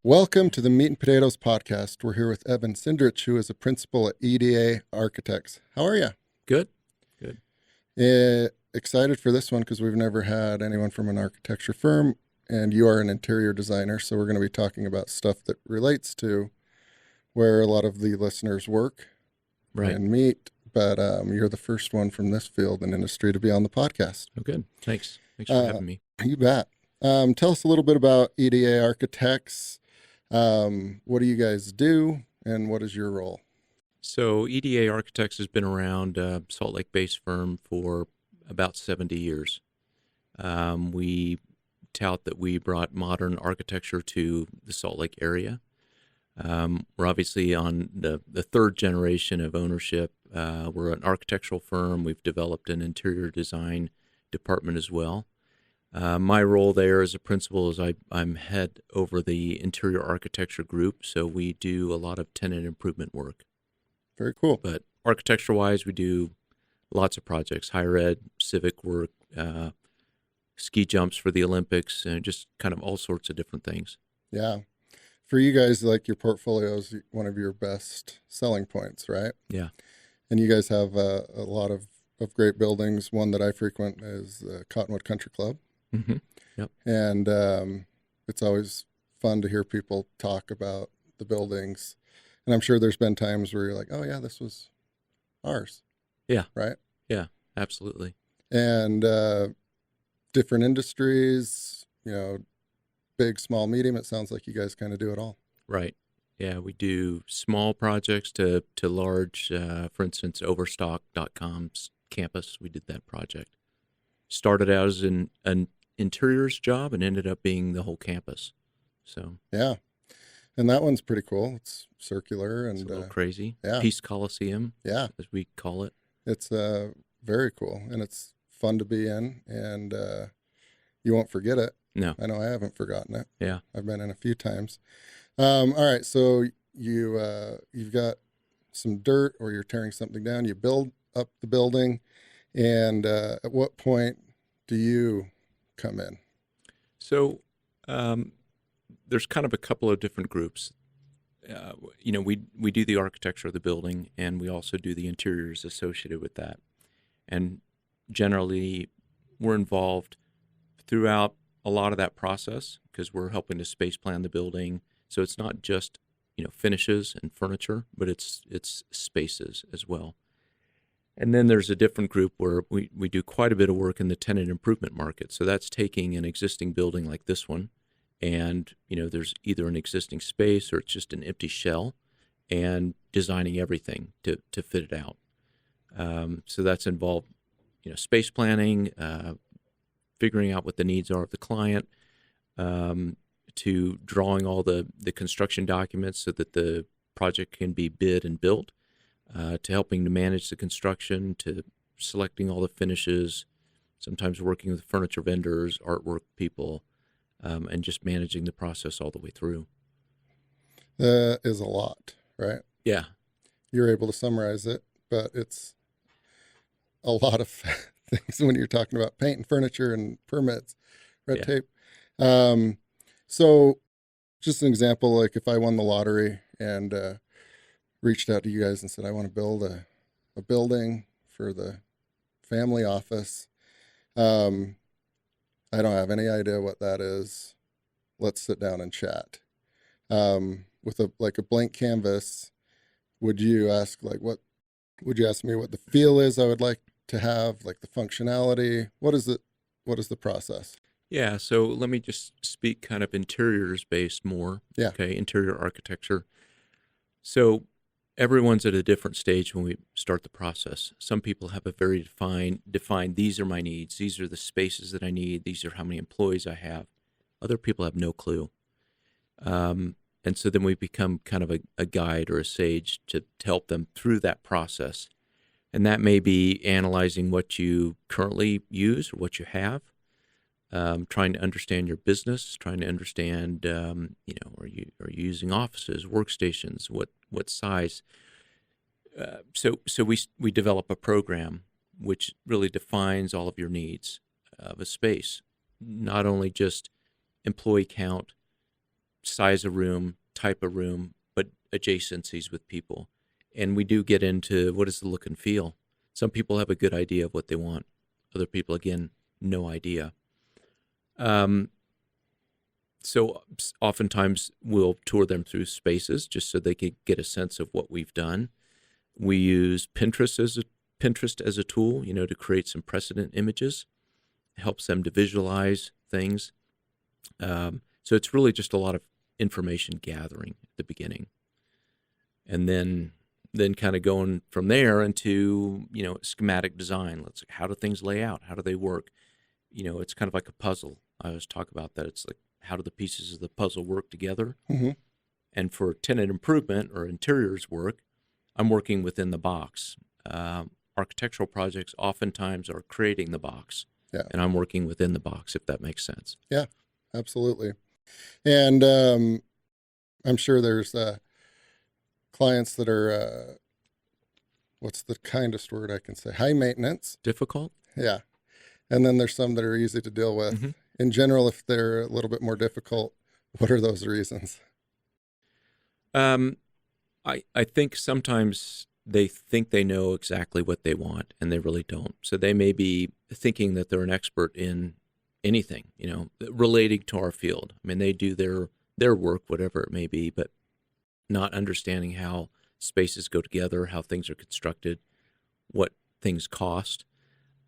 Welcome to the Meat and Potatoes podcast. We're here with Evan Cindrich, who is a principal at EDA Architects. How are you? Good. Good. Excited for this one because we've never had anyone from an architecture firm, and you are an interior designer, so we're going to be talking about stuff that relates to where a lot of the listeners work and meet, but you're the first one from this field and industry to be on the podcast. Oh, good. Thanks for having me. You bet. Tell us a little bit about EDA Architects. What do you guys do, and what is your role? So EDA Architects has been around, Salt Lake-based firm for about 70 years. We tout that we brought modern architecture to the Salt Lake area. We're obviously on the third generation of ownership. We're an architectural firm. We've developed an interior design department as well. My role there as a principal is I'm head over the interior architecture group, so we do a lot of tenant improvement work. Very cool. But architecture-wise, we do lots of projects, higher ed, civic work, ski jumps for the Olympics, and just kind of all sorts of different things. Yeah. For you guys, like, your portfolio is one of your best selling points, right? Yeah. And you guys have a lot of great buildings. One that I frequent is Cottonwood Country Club. Mm-hmm. Yep. And it's always fun to hear people talk about the buildings. And I'm sure there's been times where you're like, oh, yeah, this was ours. Yeah. Right? Yeah, absolutely. And different industries, big, small, medium. It sounds like you guys kind of do it all. Right. Yeah, we do small projects to large. For instance, Overstock.com's campus, we did that project. Started out as an interiors job and ended up being the whole campus. So yeah, and that one's pretty cool. It's circular and it's a little crazy. Yeah, Peace Coliseum. Yeah, as we call it. It's very cool, and it's fun to be in, and you won't forget it. No, I know I haven't forgotten it. Yeah, I've been in a few times. All right, so you've got some dirt, or you're tearing something down. You build up the building. And at what point do you come in? So there's kind of a couple of different groups. We do the architecture of the building, and we also do the interiors associated with that. And generally, we're involved throughout a lot of that process because we're helping to space plan the building. So it's not just finishes and furniture, but it's spaces as well. And then there's a different group where we do quite a bit of work in the tenant improvement market. So that's taking an existing building like this one, and there's either an existing space or it's just an empty shell, and designing everything to fit it out. So that's involved, space planning, figuring out what the needs are of the client, to drawing all the construction documents so that the project can be bid and built. To helping to manage the construction, to selecting all the finishes, sometimes working with furniture vendors, artwork people, and just managing the process all the way through. That is a lot, right? Yeah. You're able to summarize it, but it's a lot of things when you're talking about paint and furniture and permits, red tape. So just an example, like if I won the lottery and reached out to you guys and said, I want to build a building for the family office. I don't have any idea what that is. Let's sit down and chat. With a blank canvas, would you ask me what the feel is I would like to have, like the functionality? What is the process? Yeah, so let me just speak kind of interiors based more. Yeah. Okay, interior architecture. So everyone's at a different stage when we start the process. Some people have a very defined, these are my needs, these are the spaces that I need, these are how many employees I have. Other people have no clue. And so then we become kind of a guide or a sage to help them through that process. And that may be analyzing what you currently use or what you have, trying to understand your business, trying to understand, are you using offices, workstations, what size? So we develop a program which really defines all of your needs of a space, not only just employee count, size of room, type of room, but adjacencies with people. And we do get into what is the look and feel. Some people have a good idea of what they want. Other people, again, no idea. So oftentimes we'll tour them through spaces just so they can get a sense of what we've done. We use Pinterest as a tool, to create some precedent images. It helps them to visualize things. So it's really just a lot of information gathering at the beginning. And then kind of going from there into, schematic design. How do things lay out? How do they work? It's kind of like a puzzle. I always talk about that. It's like, how do the pieces of the puzzle work together? Mm-hmm. And for tenant improvement or interiors work, I'm working within the box. Architectural projects oftentimes are creating the box, and I'm working within the box, if that makes sense. Yeah, absolutely. And I'm sure there's clients that are, what's the kindest word I can say? High maintenance. Difficult? Yeah. And then there's some that are easy to deal with. Mm-hmm. In general, if they're a little bit more difficult, what are those reasons? I think sometimes they think they know exactly what they want, and they really don't. So they may be thinking that they're an expert in anything, relating to our field. I mean, they do their work, whatever it may be, but not understanding how spaces go together, how things are constructed, what things cost.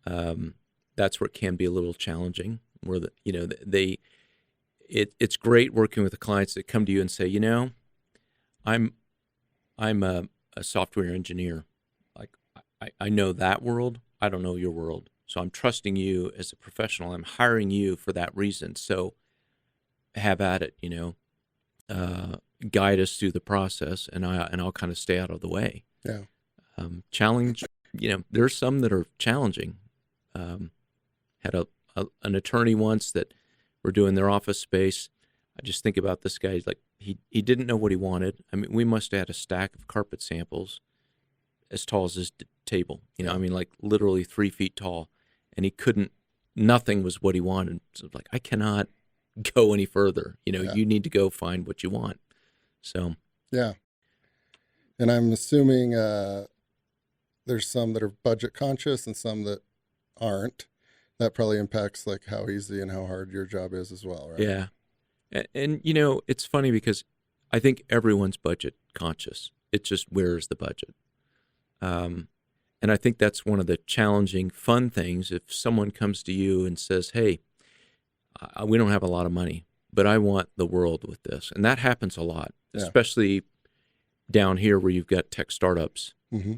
That's where it can be a little challenging. Where it's great working with the clients that come to you and say, I'm a software engineer. Like I know that world. I don't know your world. So I'm trusting you as a professional. I'm hiring you for that reason. So have at it, guide us through the process, and I'll kind of stay out of the way. Yeah. Challenge, there's some that are challenging. Had an attorney once that were doing their office space. I just think about this guy. He's like, he didn't know what he wanted. I mean, we must have had a stack of carpet samples as tall as this table. Like literally 3 feet tall, and he couldn't. Nothing was what he wanted. So like, I cannot go any further. You need to go find what you want. So yeah. And I'm assuming there's some that are budget conscious and some that aren't. That probably impacts like how easy and how hard your job is as well, right? Yeah. And it's funny because I think everyone's budget conscious. It's just, where's the budget? And I think that's one of the challenging, fun things. If someone comes to you and says, hey, we don't have a lot of money, but I want the world with this. And that happens a lot, especially down here where you've got tech startups. Mm-hmm.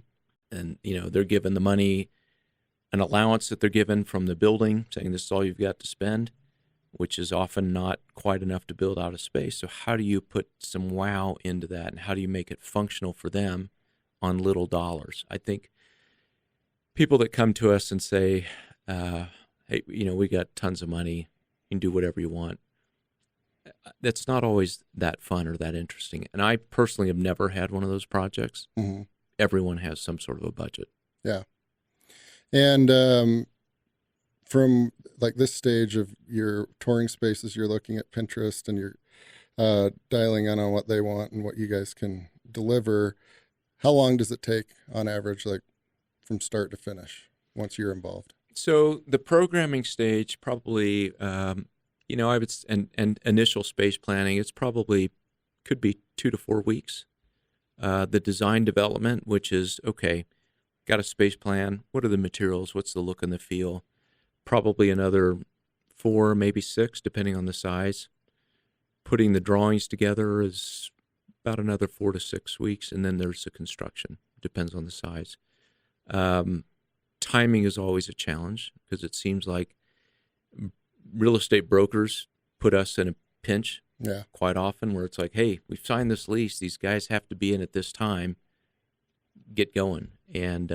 And, they're given the money, an allowance that they're given from the building, saying this is all you've got to spend, which is often not quite enough to build out a space. So how do you put some wow into that, and how do you make it functional for them on little dollars? I think people that come to us and say, hey, we got tons of money, you can do whatever you want, that's not always that fun or that interesting. And I personally have never had one of those projects. Mm-hmm. Everyone has some sort of a budget. Yeah. And from like this stage of your touring spaces, you're looking at Pinterest and you're dialing in on what they want and what you guys can deliver. How long does it take on average, like from start to finish, once you're involved? So the programming stage probably, I would, and initial space planning, it's probably could be 2 to 4 weeks. The design development, which is, okay, got a space plan. What are the materials? What's the look and the feel? Probably another 4, maybe 6, depending on the size. Putting the drawings together is about another 4 to 6 weeks, and then there's the construction. Depends on the size. Timing is always a challenge because it seems like real estate brokers put us in a pinch quite often, where it's like, hey, we've signed this lease. These guys have to be in at this time. Get going. And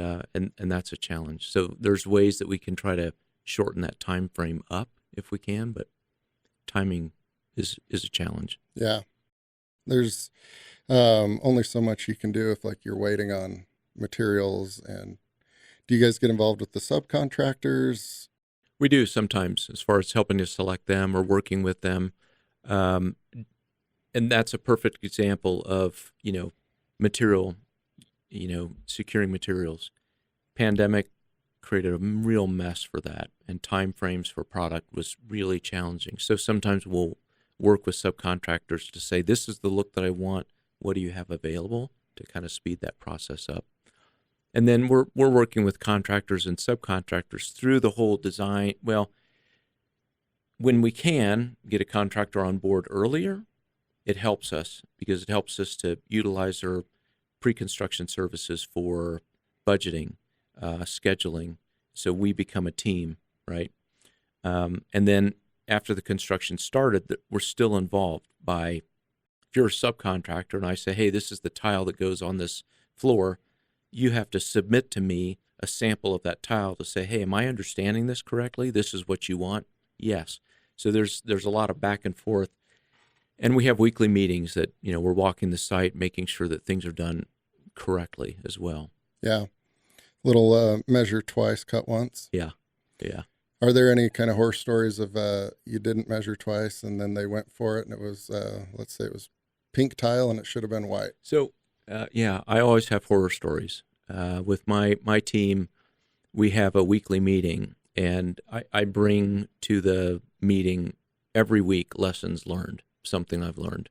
that's a challenge. So there's ways that we can try to shorten that time frame up if we can, but timing is a challenge. Yeah. There's only so much you can do if like you're waiting on materials. And do you guys get involved with the subcontractors? We do sometimes, as far as helping to select them or working with them. And and that's a perfect example of, material, securing materials. Pandemic created a real mess for that, and time frames for product was really challenging. So sometimes we'll work with subcontractors to say, this is the look that I want. What do you have available, to kind of speed that process up? And then we're working with contractors and subcontractors through the whole design. Well, when we can get a contractor on board earlier, it helps us, because it helps us to utilize their pre-construction services for budgeting, scheduling, so we become a team, right? And then after the construction started, we're still involved by, if you're a subcontractor and I say, hey, this is the tile that goes on this floor, you have to submit to me a sample of that tile to say, hey, am I understanding this correctly? This is what you want? Yes. So there's a lot of back and forth. And we have weekly meetings that, we're walking the site, making sure that things are done correctly as well. Yeah. Little measure twice, cut once. Yeah. Yeah. Are there any kind of horror stories of you didn't measure twice and then they went for it and it was, let's say it was pink tile and it should have been white? So, yeah, I always have horror stories. With my team, we have a weekly meeting, and I bring to the meeting every week lessons learned, something I've learned.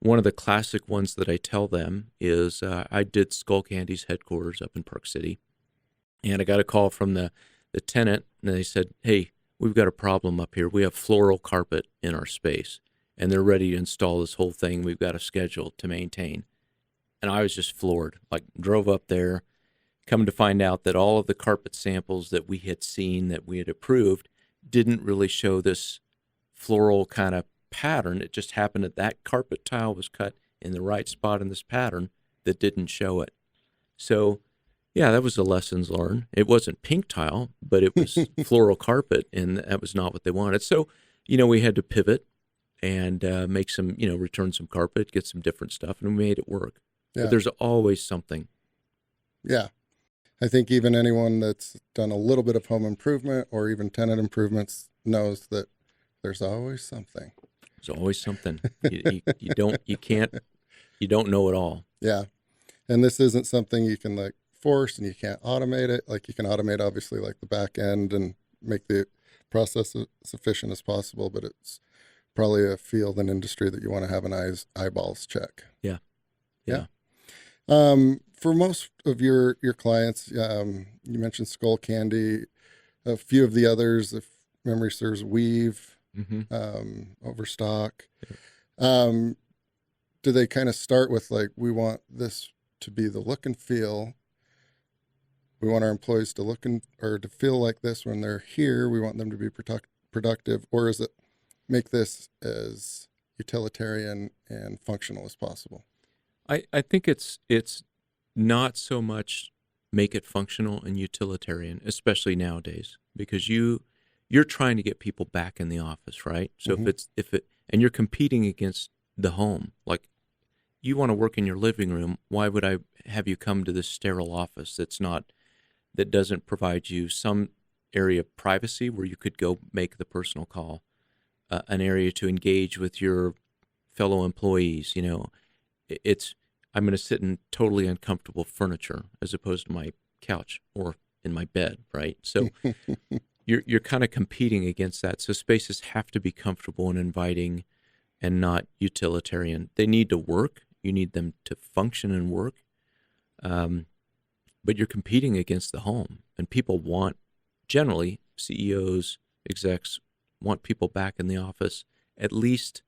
One of the classic ones that I tell them is I did Skullcandy's headquarters up in Park City, and I got a call from the tenant, and they said, hey, we've got a problem up here. We have floral carpet in our space, and they're ready to install this whole thing. We've got a schedule to maintain. And I was just floored, like drove up there, come to find out that all of the carpet samples that we had seen, that we had approved, didn't really show this floral kind of pattern. It just happened that carpet tile was cut in the right spot in this pattern that didn't show it. So, yeah, that was the lessons learned. It wasn't pink tile, but it was floral carpet, and that was not what they wanted. So, we had to pivot and make some, return some carpet, get some different stuff, and we made it work. Yeah. But there's always something. Yeah. I think even anyone that's done a little bit of home improvement or even tenant improvements knows that there's always something. There's always something. You don't know it all. Yeah. And this isn't something you can like force, and you can't automate it. Like you can automate obviously like the back end and make the process as efficient as possible, but it's probably a field and industry that you want to have an eyeballs check. Yeah. Yeah. For most of your clients, you mentioned Skullcandy, a few of the others, if memory serves, Weave, Overstock. Do they kind of start with like, we want this to be the look and feel? We want our employees to to feel like this when they're here. We want them to be productive, or is it make this as utilitarian and functional as possible? I think it's not so much make it functional and utilitarian, especially nowadays, because you're trying to get people back in the office, right? So and you're competing against the home. Like, you want to work in your living room, why would I have you come to this sterile office that doesn't provide you some area of privacy where you could go make the personal call, an area to engage with your fellow employees? I'm going to sit in totally uncomfortable furniture as opposed to my couch or in my bed, right? So you're kind of competing against that. So spaces have to be comfortable and inviting and not utilitarian. They need to work. You need them to function and work. But you're competing against the home, and people generally, CEOs, execs want people back in the office at least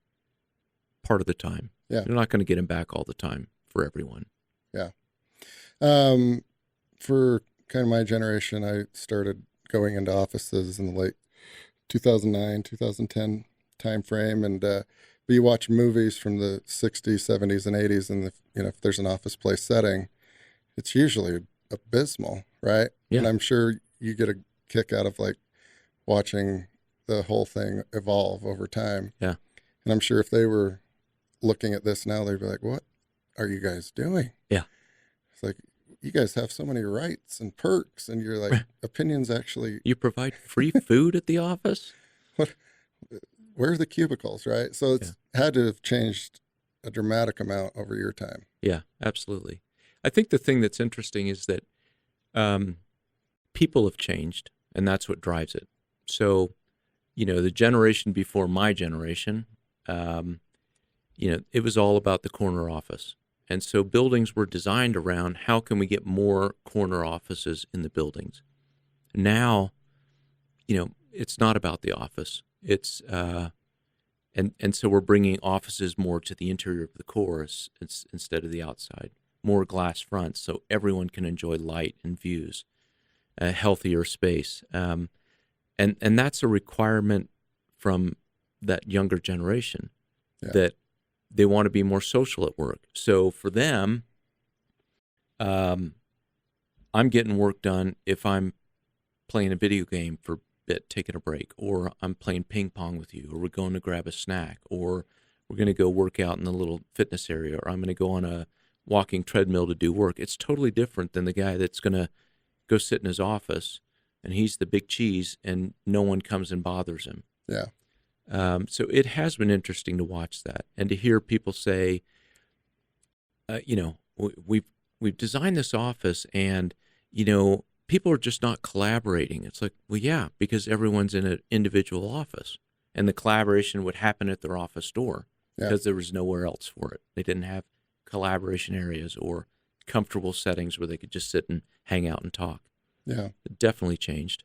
part of the time. Yeah. They're not going to get them back all the time for everyone. Yeah. For kind of my generation, I started going into offices in the late 2009, 2010 timeframe. And, but you watch movies from the 60s, 70s, and 80s, and if there's an office place setting, it's usually abysmal, right? Yeah. And I'm sure you get a kick out of like watching the whole thing evolve over time. Yeah. And I'm sure if they were looking at this now, they'd be like, what are you guys doing? Yeah. It's like, you guys have so many rights and perks, and you're like, opinions actually. You provide free food at the office? What? where are the cubicles, right? So it's had to have changed a dramatic amount over your time. Yeah, absolutely. I think the thing that's interesting is that people have changed, and that's what drives it. So, the generation before my generation, it was all about the corner office. And so buildings were designed around how can we get more corner offices in the buildings. Now, it's not about the office. It's and so we're bringing offices more to the interior of the core instead of the outside. More glass fronts so everyone can enjoy light and views, a healthier space. And that's a requirement from that younger generation that they want to be more social at work. So for them, I'm getting work done if I'm playing a video game for a bit, taking a break, or I'm playing ping pong with you, or we're going to grab a snack, or we're going to go work out in the little fitness area, or I'm going to go on a walking treadmill to do work. It's totally different than the guy that's going to go sit in his office and he's the big cheese and no one comes and bothers him. Yeah. So it has been interesting to watch that and to hear people say, we've designed this office and, people are just not collaborating. It's like, well, yeah, because everyone's in an individual office and the collaboration would happen at their office door because there was nowhere else for it. They didn't have collaboration areas or comfortable settings where they could just sit and hang out and talk. Yeah. It definitely changed.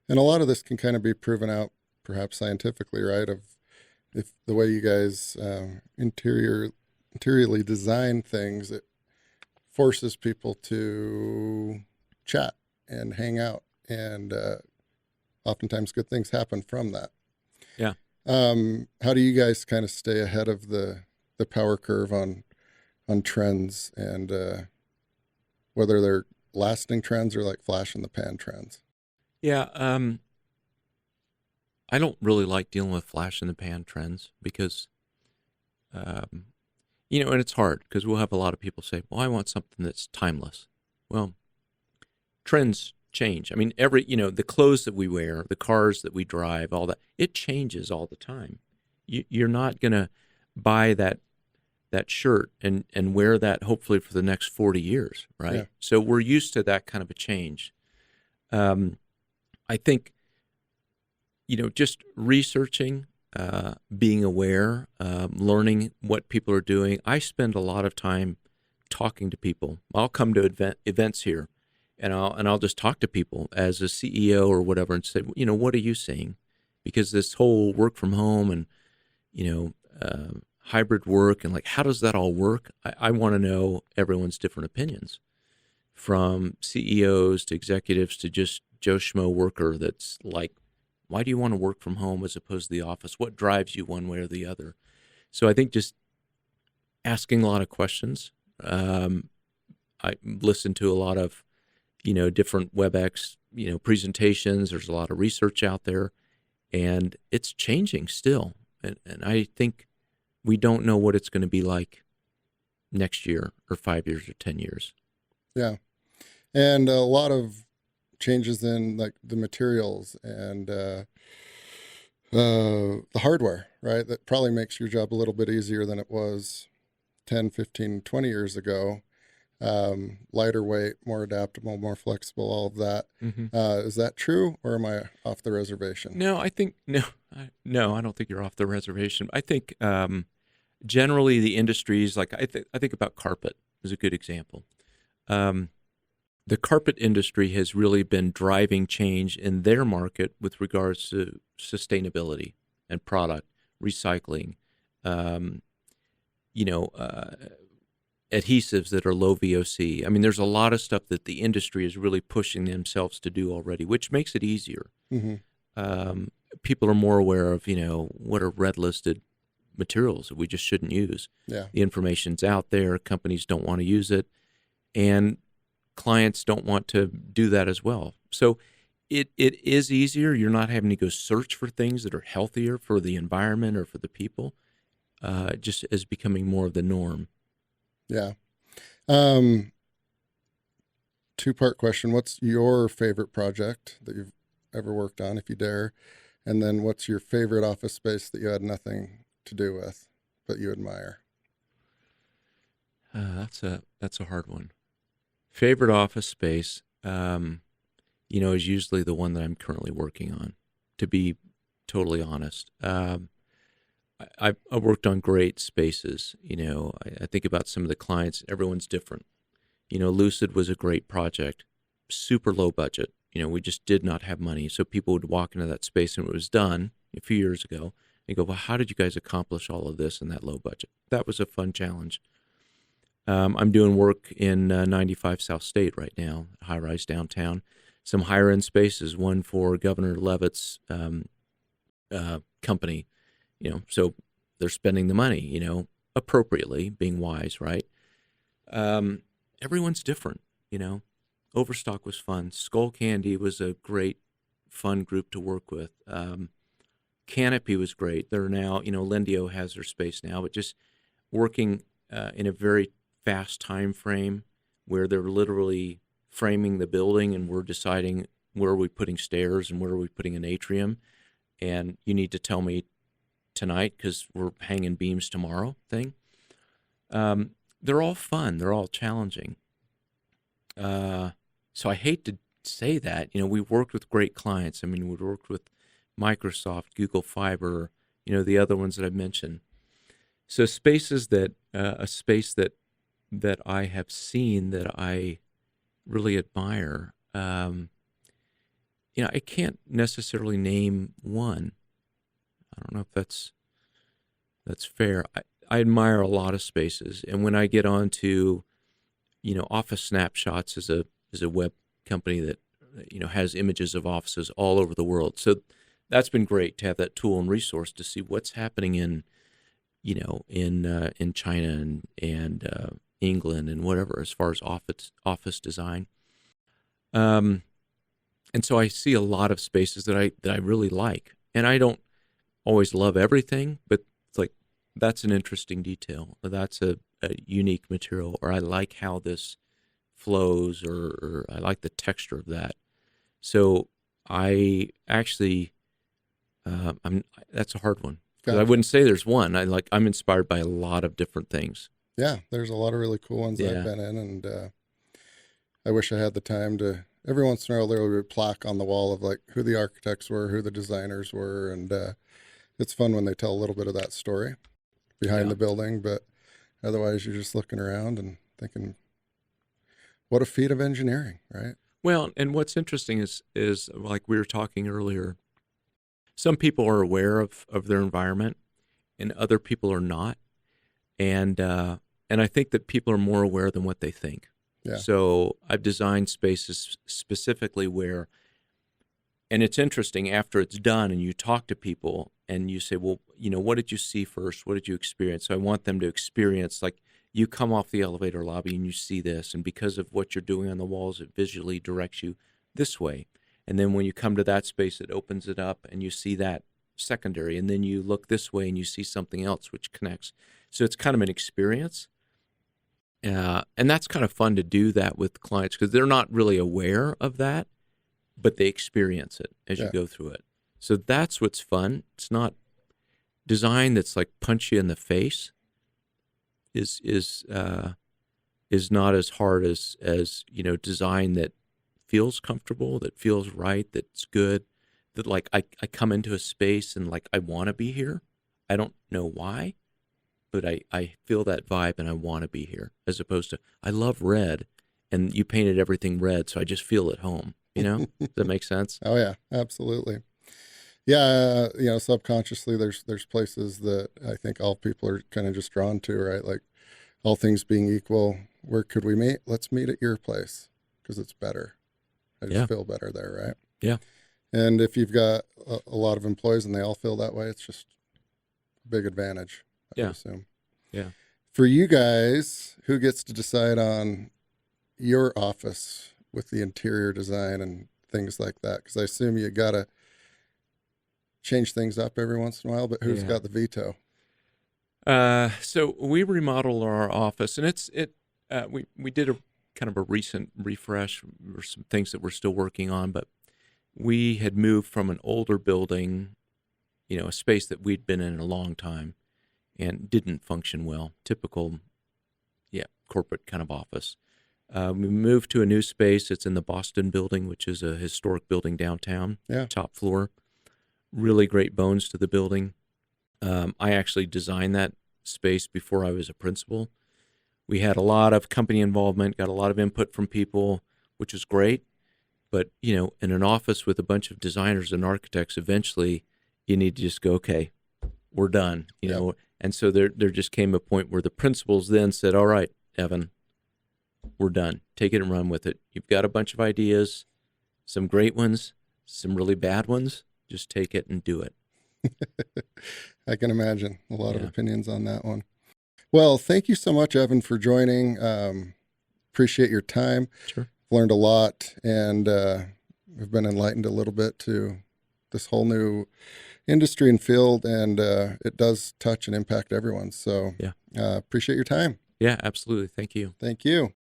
And a lot of this can kind of be proven out perhaps scientifically, right? Of if the way you guys interiorly design things, it forces people to chat and hang out, and oftentimes good things happen from that. Yeah. How do you guys kind of stay ahead of the power curve on trends and whether they're lasting trends or like flash in the pan trends? Yeah. I don't really like dealing with flash in the pan trends because, and it's hard because we'll have a lot of people say, well, I want something that's timeless. Well, trends change. I mean, the clothes that we wear, the cars that we drive, all that, it changes all the time. You're not going to buy that shirt and wear that hopefully for the next 40 years, right? Yeah. So we're used to that kind of a change. I think, just researching, being aware, learning what people are doing. I spend a lot of time talking to people. I'll come to events here and I'll just talk to people as a CEO or whatever and say, what are you seeing? Because this whole work from home and, hybrid work and like, how does that all work? I want to know everyone's different opinions, from CEOs to executives to just Joe Schmo worker that's like, why do you want to work from home as opposed to the office? What drives you one way or the other? So I think just asking a lot of questions. I listen to a lot of, different WebEx, presentations. There's a lot of research out there and it's changing still. And I think we don't know what it's going to be like next year or 5 years or 10 years. Yeah. And a lot of changes in like the materials and the hardware, right? That probably makes your job a little bit easier than it was 10, 15, 20 years ago. Lighter weight, more adaptable, more flexible, all of that. Mm-hmm. Is that true, or am I off the reservation? No, I think, I don't think you're off the reservation. I think generally the industries, like I think about carpet is a good example. The carpet industry has really been driving change in their market with regards to sustainability and product, recycling, adhesives that are low VOC. I mean, there's a lot of stuff that the industry is really pushing themselves to do already, which makes it easier. Mm-hmm. People are more aware of, what are red listed materials that we just shouldn't use. Yeah. The information's out there. Companies don't want to use it. And clients don't want to do that as well. So it is easier. You're not having to go search for things that are healthier for the environment or for the people. It just is becoming more of the norm. Yeah. Two-part question. What's your favorite project that you've ever worked on, if you dare? And then what's your favorite office space that you had nothing to do with, but you admire? That's a hard one. Favorite office space, is usually the one that I'm currently working on, to be totally honest. I worked on great spaces. I think about some of the clients, everyone's different. Lucid was a great project, super low budget. We just did not have money. So people would walk into that space and it was done a few years ago. And go, well, how did you guys accomplish all of this in that low budget? That was a fun challenge. I'm doing work in 95 South State right now, high-rise downtown. Some higher-end spaces, one for Governor Levitt's company. So they're spending the money, appropriately, being wise, right? Everyone's different, Overstock was fun. Skull Candy was a great, fun group to work with. Canopy was great. They're now, Lendio has their space now, but just working in a very fast time frame where they're literally framing the building and we're deciding where are we putting stairs and where are we putting an atrium, and you need to tell me tonight because we're hanging beams tomorrow thing. They're all fun. They're all challenging. So I hate to say that. We worked with great clients. We worked with Microsoft, Google Fiber, the other ones that I mentioned. So spaces that, a space that I have seen that I really admire, I can't necessarily name one. I don't know if that's fair. I admire a lot of spaces. And when I get onto, Office Snapshots is a web company that, has images of offices all over the world. So that's been great to have that tool and resource to see what's happening in China and England and whatever, as far as office design. And so I see a lot of spaces that I really like, and I don't always love everything, but it's like, that's an interesting detail. That's a unique material, or I like how this flows, or I like the texture of that. So I actually, that's a hard one. Gotcha. I wouldn't say there's one. I'm inspired by a lot of different things. Yeah, there's a lot of really cool ones that I've been in, and I wish I had the time to. Every once in a while, there will be a plaque on the wall of like who the architects were, who the designers were, and it's fun when they tell a little bit of that story behind the building. But otherwise, you're just looking around and thinking, what a feat of engineering, right? Well, and what's interesting is like we were talking earlier, some people are aware of their environment and other people are not. And I think that people are more aware than what they think. Yeah. So I've designed spaces specifically where, and it's interesting, after it's done and you talk to people and you say, well, what did you see first? What did you experience? So I want them to experience, like, you come off the elevator lobby and you see this, and because of what you're doing on the walls, it visually directs you this way. And then when you come to that space, it opens it up and you see that secondary, and then you look this way and you see something else which connects. So it's kind of an experience. And that's kind of fun to do that with clients because they're not really aware of that, but they experience it as you go through it. So that's what's fun. It's not design that's like punch you in the face is not as hard as design that feels comfortable, that feels right, that's good, that like I come into a space and like I want to be here. I don't know why, but I feel that vibe and I want to be here, as opposed to I love red and you painted everything red, so I just feel at home. Does that make sense? Oh yeah, absolutely. Yeah, subconsciously there's places that I think all people are kind of just drawn to, right? Like, all things being equal, where could we meet? Let's meet at your place because it's better. I just feel better there, right? Yeah. And if you've got a lot of employees and they all feel that way, it's just a big advantage, I would assume. Yeah. For you guys, who gets to decide on your office with the interior design and things like that? Because I assume you got to change things up every once in a while, but who's got the veto? So we remodeled our office, and we did a kind of a recent refresh. There were some things that we're still working on, but we had moved from an older building a space that we'd been in a long time and didn't function well. Typical, corporate kind of office. We moved to a new space. It's in the Boston building, which is a historic building downtown, top floor. Really great bones to the building. I actually designed that space before I was a principal. We had a lot of company involvement, got a lot of input from people, which was great. But, in an office with a bunch of designers and architects, eventually you need to just go, okay, we're done, know. And so there just came a point where the principals then said, all right, Evan, we're done. Take it and run with it. You've got a bunch of ideas, some great ones, some really bad ones. Just take it and do it. I can imagine a lot of opinions on that one. Well, thank you so much, Evan, for joining. Appreciate your time. Sure. Learned a lot, and we've been enlightened a little bit to this whole new industry and field, and it does touch and impact everyone. So appreciate your time. Yeah, absolutely. Thank you. Thank you.